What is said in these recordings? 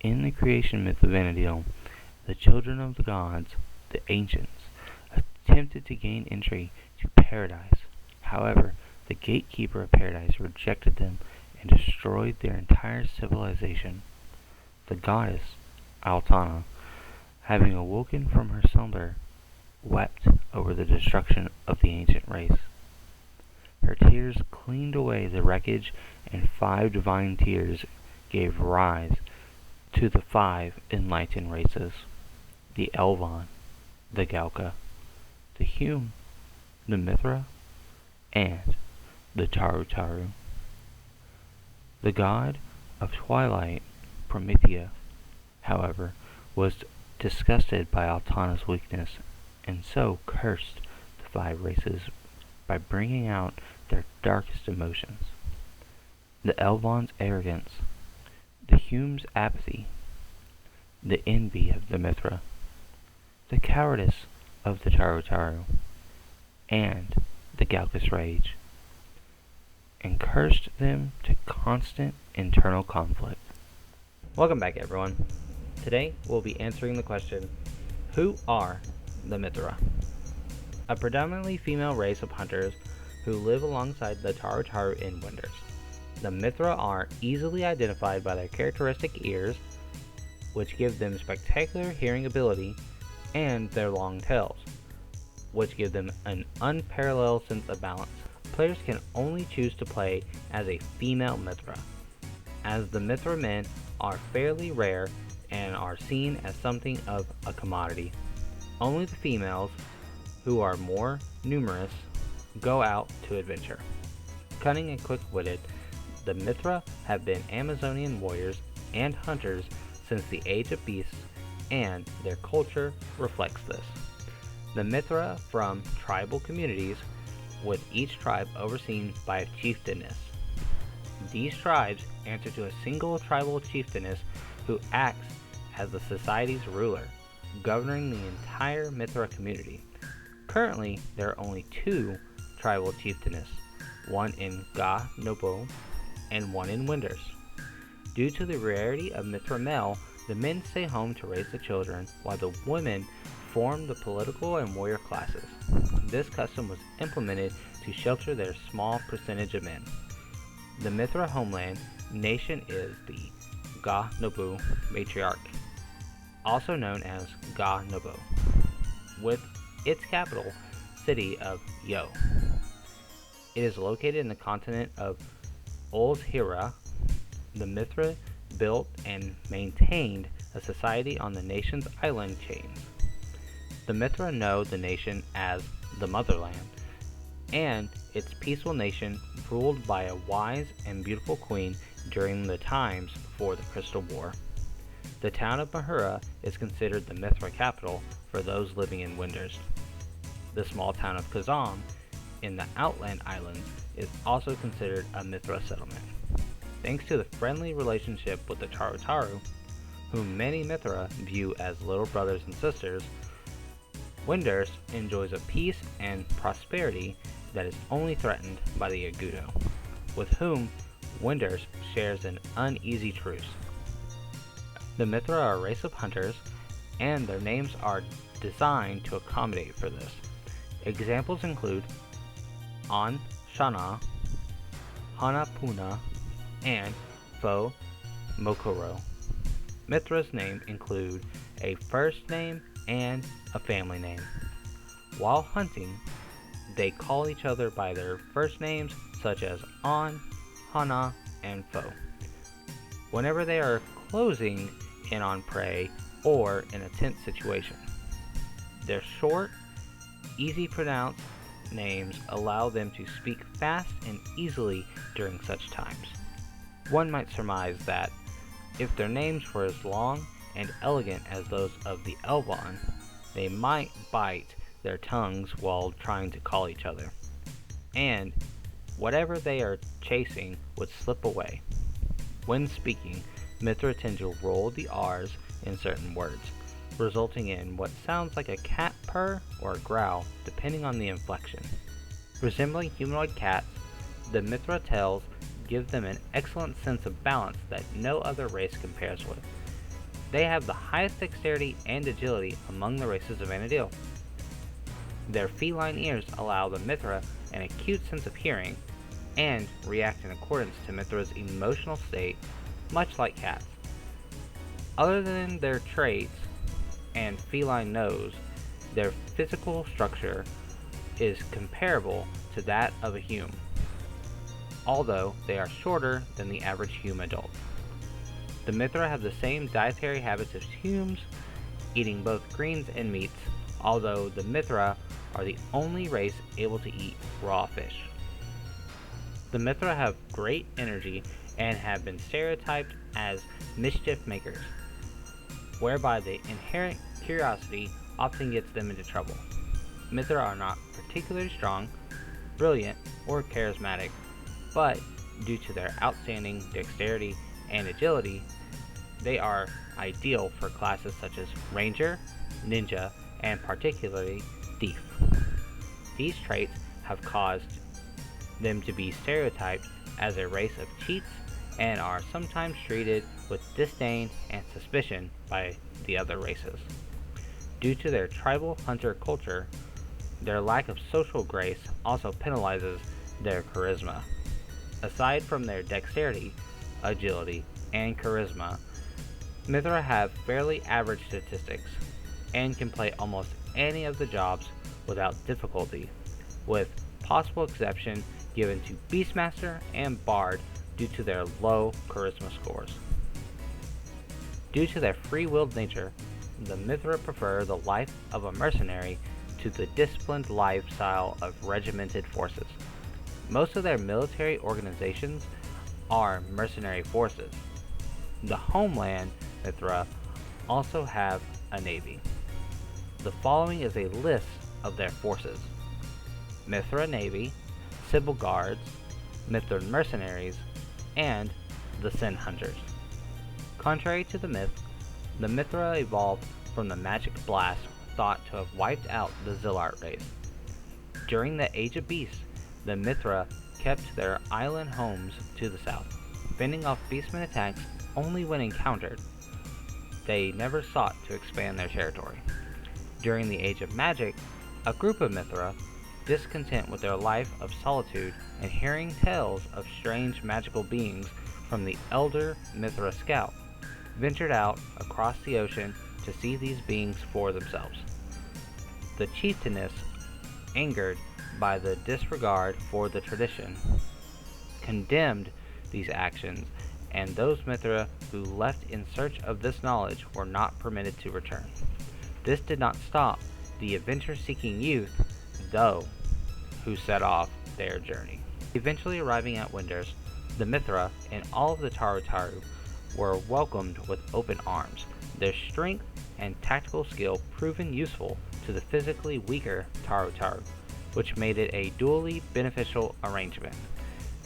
In the creation myth of Vanadil, the children of the gods, the ancients, attempted to gain entry to paradise. However, the gatekeeper of paradise rejected them and destroyed their entire civilization. The goddess, Altana, having awoken from her slumber, wept over the destruction of the ancient race. Her tears cleaned away the wreckage, and 5 divine tears gave rise to the 5 enlightened races: the Elvon, the Galka, the Hume, the Mithra, and the Taru. The god of twilight, Promethea, however, was disgusted by Altana's weakness, and so cursed the 5 races by bringing out their darkest emotions: the Elvon's arrogance, the Hume's apathy, the envy of the Mithra, the cowardice of the Taru, and the Galka's rage, and cursed them to constant internal conflict. Welcome back, everyone. Today we'll be answering the question, who are the Mithra? A predominantly female race of hunters who live alongside the Taru in winters. The Mithra are easily identified by their characteristic ears, which give them spectacular hearing ability, and their long tails, which give them an unparalleled sense of balance. Players can only choose to play as a female Mithra, as the Mithra men are fairly rare and are seen as something of a commodity. Only the females, who are more numerous, go out to adventure. Cunning and quick-witted, the Mithra have been Amazonian warriors and hunters since the Age of Beasts, and their culture reflects this. The Mithra from tribal communities, with each tribe overseen by a chieftainess. These tribes answer to a single tribal chieftainess who acts as the society's ruler, governing the entire Mithra community. Currently, there are only 2 tribal chieftainess, one in Ga Nobo and one in Winders. Due to the rarity of Mithra male, the men stay home to raise the children, while the women form the political and warrior classes. This custom was implemented to shelter their small percentage of men. The Mithra homeland nation is the Ga Nobu matriarch, also known as Ga Nobo, with its capital city of Yo. It is located in the continent of Ols-Hira. The Mithra built and maintained a society on the nation's island chains. The Mithra know the nation as the motherland, and its peaceful nation ruled by a wise and beautiful queen during the times before the Crystal War. The town of Mithra is considered the Mithra capital for those living in Winders. The small town of Kazam in the Outland Islands is also considered a Mithra settlement. Thanks to the friendly relationship with the Taru, whom many Mithra view as little brothers and sisters, Winders enjoys a peace and prosperity that is only threatened by the Agudo, with whom Winders shares an uneasy truce. The Mithra are a race of hunters, and their names are designed to accommodate for this. Examples include An Shana, Hanapuna, and Fo Mokoro. Mithra's names include a first name and a family name. While hunting, they call each other by their first names, such as An, Hana, and Fo, whenever they are closing in on prey or in a tense situation. Their short, easy pronounced names allow them to speak fast and easily during such times. One might surmise that if their names were as long and elegant as those of the Elvon, they might bite their tongues while trying to call each other, and whatever they are chasing would slip away. When speaking, Mithra tend to roll the R's in certain words, resulting in what sounds like a cat purr or a growl, depending on the inflection. Resembling humanoid cats, the Mithra tails give them an excellent sense of balance that no other race compares with. They have the highest dexterity and agility among the races of Vana'diel. Their feline ears allow the Mithra an acute sense of hearing and react in accordance to Mithra's emotional state, much like cats. Other than their traits and feline nose, their physical structure is comparable to that of a human, although they are shorter than the average human adult. The Mithra have the same dietary habits as humans, eating both greens and meats, although the Mithra are the only race able to eat raw fish. The Mithra have great energy and have been stereotyped as mischief makers, whereby the inherent curiosity often gets them into trouble. Mithra are not particularly strong, brilliant, or charismatic, but due to their outstanding dexterity and agility, they are ideal for classes such as Ranger, Ninja, and particularly Thief. These traits have caused them to be stereotyped as a race of cheats and are sometimes treated with disdain and suspicion by the other races. Due to their tribal hunter culture, their lack of social grace also penalizes their charisma. Aside from their dexterity, agility, and charisma, Mithra have fairly average statistics and can play almost any of the jobs without difficulty, with possible exception given to Beastmaster and Bard due to their low charisma scores. Due to their free-willed nature, the Mithra prefer the life of a mercenary to the disciplined lifestyle of regimented forces. Most of their military organizations are mercenary forces. The homeland Mithra also have a navy. The following is a list of their forces: Mithra Navy, Civil Guards, Mithra Mercenaries, and the Sin Hunters. Contrary to the myth, the Mithra evolved from the magic blast thought to have wiped out the Zillart race. During the Age of Beasts, the Mithra kept their island homes to the south, fending off beastmen attacks only when encountered. They never sought to expand their territory. During the Age of Magic, a group of Mithra, discontent with their life of solitude and hearing tales of strange magical beings from the elder Mithra scout, ventured out across the ocean to see these beings for themselves. The chieftainess, angered by the disregard for the tradition, condemned these actions, and those Mithra who left in search of this knowledge were not permitted to return. This did not stop the adventure-seeking youth, though, who set off their journey. Eventually arriving at Winders, the Mithra and all of the Taru were welcomed with open arms, their strength and tactical skill proven useful to the physically weaker Taru, which made it a dually beneficial arrangement.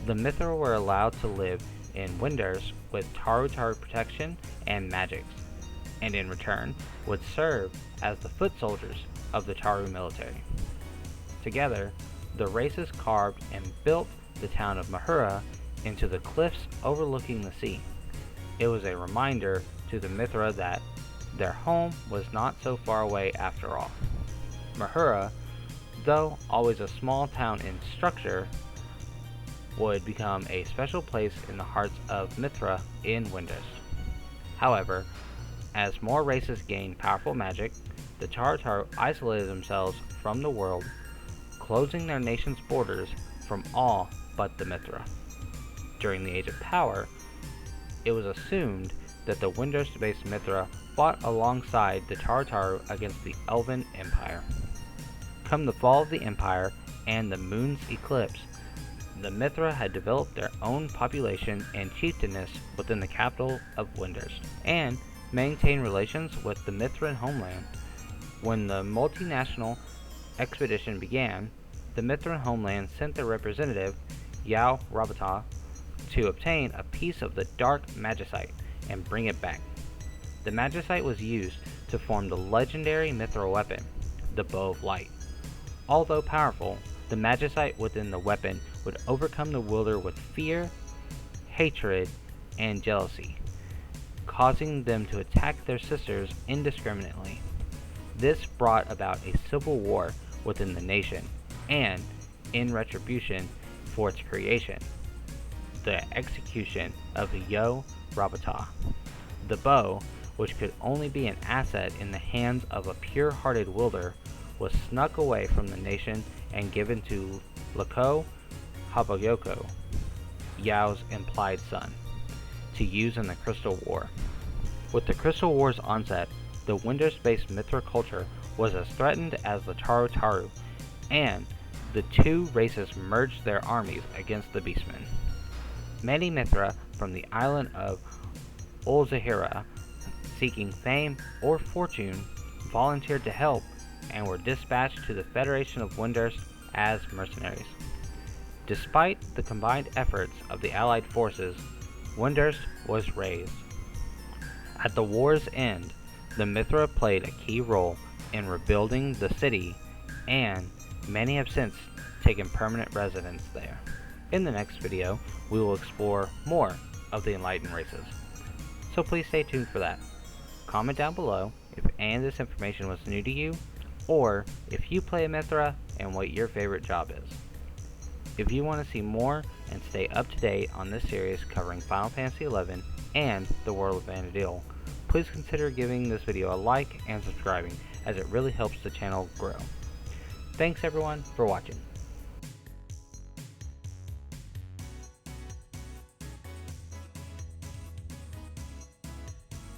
The Mithra were allowed to live in Winders with Taru protection and magics, and in return would serve as the foot soldiers of the Taru military. Together, the races carved and built the town of Mahura into the cliffs overlooking the sea. It was a reminder to the Mithra that their home was not so far away after all. Mahura, though always a small town in structure, would become a special place in the hearts of Mithra in Winders. However, as more races gained powerful magic, the Taru isolated themselves from the world, closing their nation's borders from all but the Mithra. During the Age of Power, it was assumed that the Winders-based Mithra fought alongside the Taru against the Elven Empire. Come the fall of the Empire and the moon's eclipse, the Mithra had developed their own population and chieftainess within the capital of Winders, and maintained relations with the Mithran homeland. When the multinational expedition began, the Mithran homeland sent their representative, Yao Rabata, to obtain a piece of the dark magicite and bring it back. The magicite was used to form the legendary Mithra weapon, the Bow of Light. Although powerful, the magicite within the weapon would overcome the wielder with fear, hatred, and jealousy, causing them to attack their sisters indiscriminately. This brought about a civil war within the nation, and, in retribution for its creation, the execution of Yo-Rabata. The bow, which could only be an asset in the hands of a pure-hearted wielder, was snuck away from the nation and given to Lako Habayoko, Yao's implied son, to use in the Crystal War. With the Crystal War's onset, the Windows-based Mithra culture was as threatened as the Taru, and the two races merged their armies against the Beastmen. Many Mithra from the island of Olzahira, seeking fame or fortune, volunteered to help and were dispatched to the Federation of Windurst as mercenaries. Despite the combined efforts of the Allied forces, Windurst was razed. At the war's end, the Mithra played a key role in rebuilding the city, and many have since taken permanent residence there. In the next video, we will explore more of the Enlightened races, so please stay tuned for that. Comment down below if any of this information was new to you, or if you play a Mithra and what your favorite job is. If you want to see more and stay up to date on this series covering Final Fantasy XI and the world of Vana'diel, please consider giving this video a like and subscribing, as it really helps the channel grow. Thanks everyone for watching.